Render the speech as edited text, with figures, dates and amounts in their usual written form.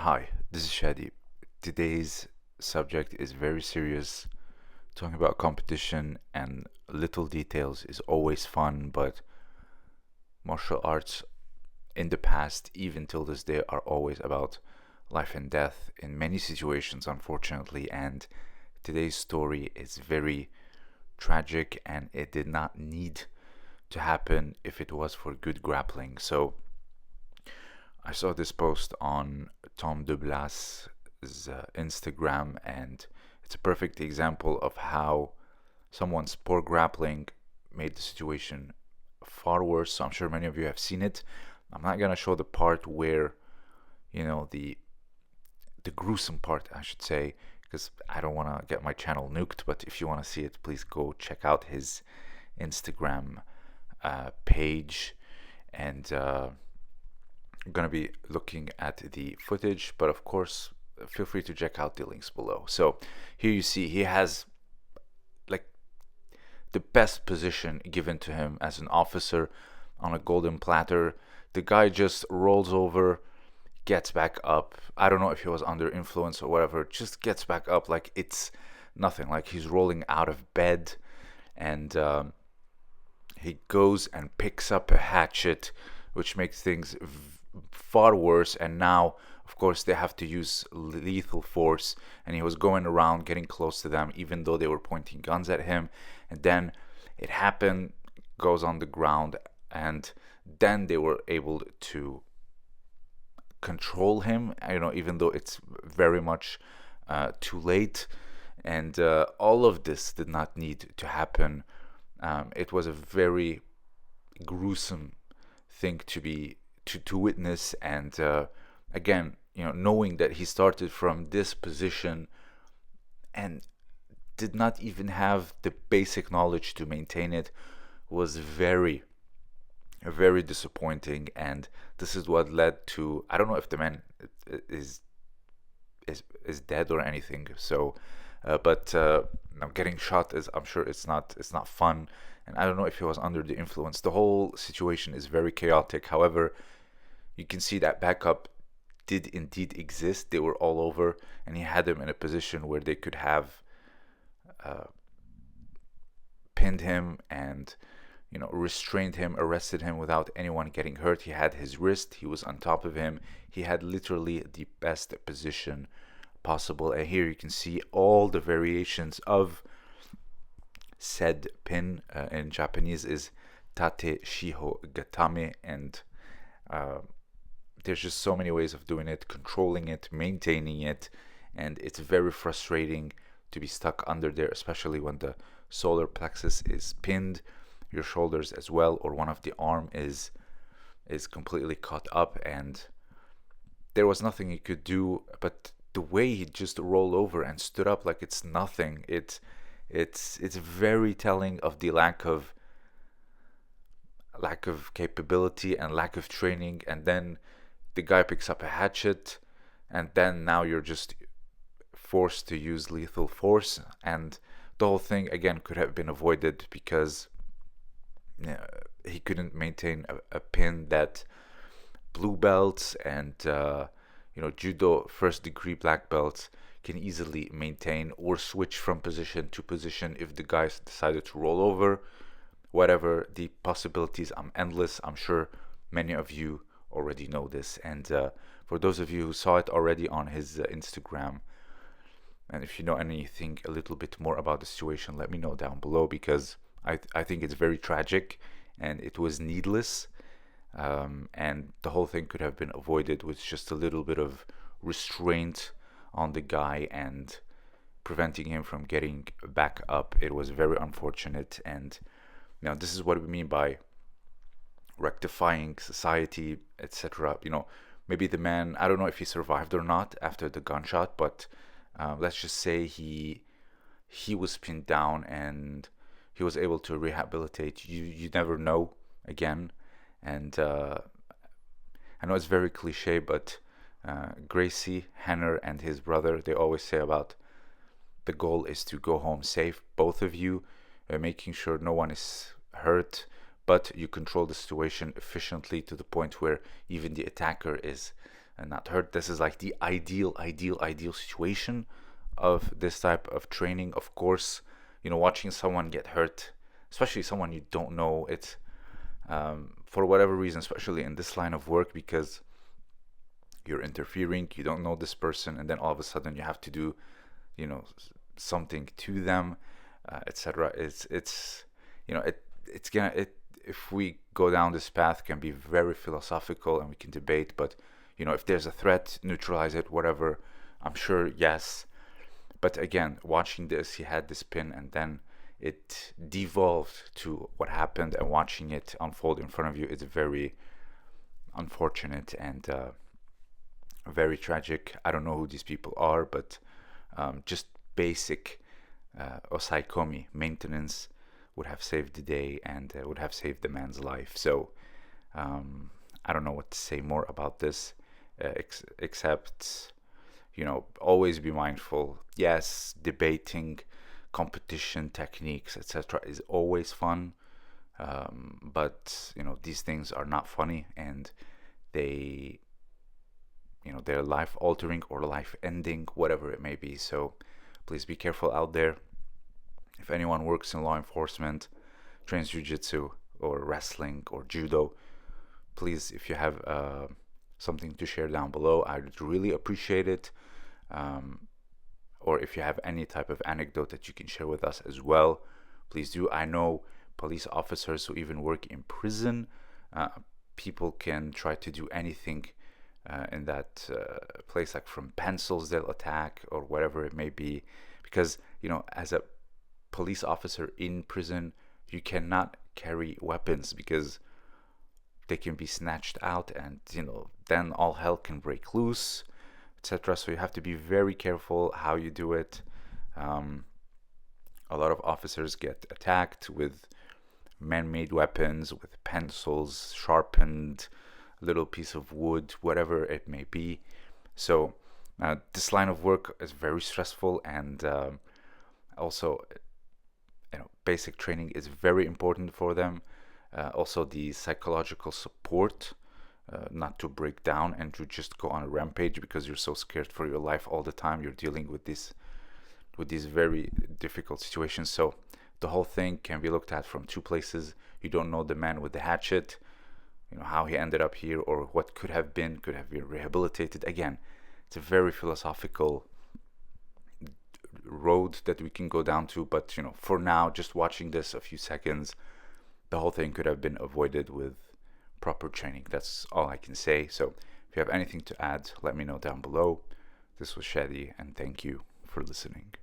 Hi, this is Shadi. Today's subject is very serious. Talking about competition and little details is always fun, but martial arts in the past, even till this day, are always about life and death in many situations, unfortunately. And today's story is very tragic and it did not need to happen if it was for good grappling. So, I saw this post on Tom DeBlas's Instagram, and it's a perfect example of how someone's poor grappling made the situation far worse. So I'm sure many of you have seen it. I'm not gonna show the part where the gruesome part, I should say, because I don't want to get my channel nuked. But if you want to see it, please go check out his Instagram page, and I'm gonna be looking at the footage, but of course, feel free to check out the links below. So here you see he has like the best position given to him as an officer on a golden platter. The guy just rolls over, gets back up. I don't know if he was under influence or whatever, just gets back up like it's nothing, like he's rolling out of bed. And he goes and picks up a hatchet, which makes things far worse. And now, of course, they have to use lethal force. And he was going around getting close to them, even though they were pointing guns at him. And then it happened, goes on the ground, and then they were able to control him, even though it's very much too late. And all of this did not need to happen. It was a very gruesome thing to witness. And again, knowing that he started from this position and did not even have the basic knowledge to maintain it was very, very disappointing. And this is what led to, I don't know if the man is dead or anything. So but getting shot is, I'm sure it's not fun. And I don't know if he was under the influence. The whole situation is very chaotic. However, you can see that backup did indeed exist. They were all over, and he had them in a position where they could have pinned him and restrained him, arrested him without anyone getting hurt. He had his wrist, he was on top of him. He had literally the best position possible. And here you can see all the variations of said pin. In Japanese is tate shiho gatame. And there's just so many ways of doing it, controlling it, maintaining it. And it's very frustrating to be stuck under there, especially when the solar plexus is pinned, your shoulders as well, or one of the arm is completely caught up. And there was nothing he could do. But the way he just rolled over and stood up like it's nothing, it's very telling of the lack of capability and lack of training. And then the guy picks up a hatchet, and then now you're just forced to use lethal force. And the whole thing again could have been avoided because he couldn't maintain a pin that blue belts and Judo first degree black belts can easily maintain, or switch from position to position if the guys decided to roll over. Whatever, the possibilities are endless. I'm sure many of you already know this. And for those of you who saw it already on his Instagram, and if you know anything a little bit more about the situation, let me know down below, because I think it's very tragic and it was needless. And the whole thing could have been avoided with just a little bit of restraint on the guy and preventing him from getting back up. It was very unfortunate. And this is what we mean by rectifying society, etc. Maybe the man, I don't know if he survived or not after the gunshot, but let's just say he was pinned down and he was able to rehabilitate. You never know again. And I know it's very cliche, but Gracie Henner and his brother, they always say about the goal is to go home safe, both of you, making sure no one is hurt, but you control the situation efficiently to the point where even the attacker is and not hurt. This is like the ideal situation of this type of training. Of course, watching someone get hurt, especially someone you don't know, it's for whatever reason, especially in this line of work, because you're interfering, you don't know this person, and then all of a sudden you have to do, something to them, etc. It's it's gonna it if we go down this path, can be very philosophical and we can debate, but if there's a threat, neutralize it, whatever. I'm sure, yes, but again, watching this, he had this pin, and then it devolved to what happened, and watching it unfold in front of you is very unfortunate and very tragic. I don't know who these people are, but just basic osaikomi maintenance would have saved the day, and would have saved the man's life. So I don't know what to say more about this, except always be mindful. Yes, debating competition techniques, etc., is always fun, but these things are not funny, and they they're life altering or life ending, whatever it may be. So please be careful out there. If anyone works in law enforcement, trains jiu-jitsu or wrestling or judo, please, if you have something to share down below, I'd really appreciate it. Or if you have any type of anecdote that you can share with us as well, please do. I know police officers who even work in prison, people can try to do anything in that place, like from pencils they'll attack or whatever it may be, because as a police officer in prison, you cannot carry weapons because they can be snatched out, and then all hell can break loose, etc. So you have to be very careful how you do it. A lot of officers get attacked with man-made weapons, with pencils, sharpened little piece of wood, whatever it may be. So this line of work is very stressful, and also basic training is very important for them. Also the psychological support, not to break down and to just go on a rampage because you're so scared for your life all the time. You're dealing with these very difficult situations. So the whole thing can be looked at from two places. You don't know the man with the hatchet, how he ended up here, or what could have been rehabilitated. Again, it's a very philosophical road that we can go down to, but for now, just watching this a few seconds, the whole thing could have been avoided with proper training. That's all I can say. So if you have anything to add, let me know down below. This was Shadi, and thank you for listening.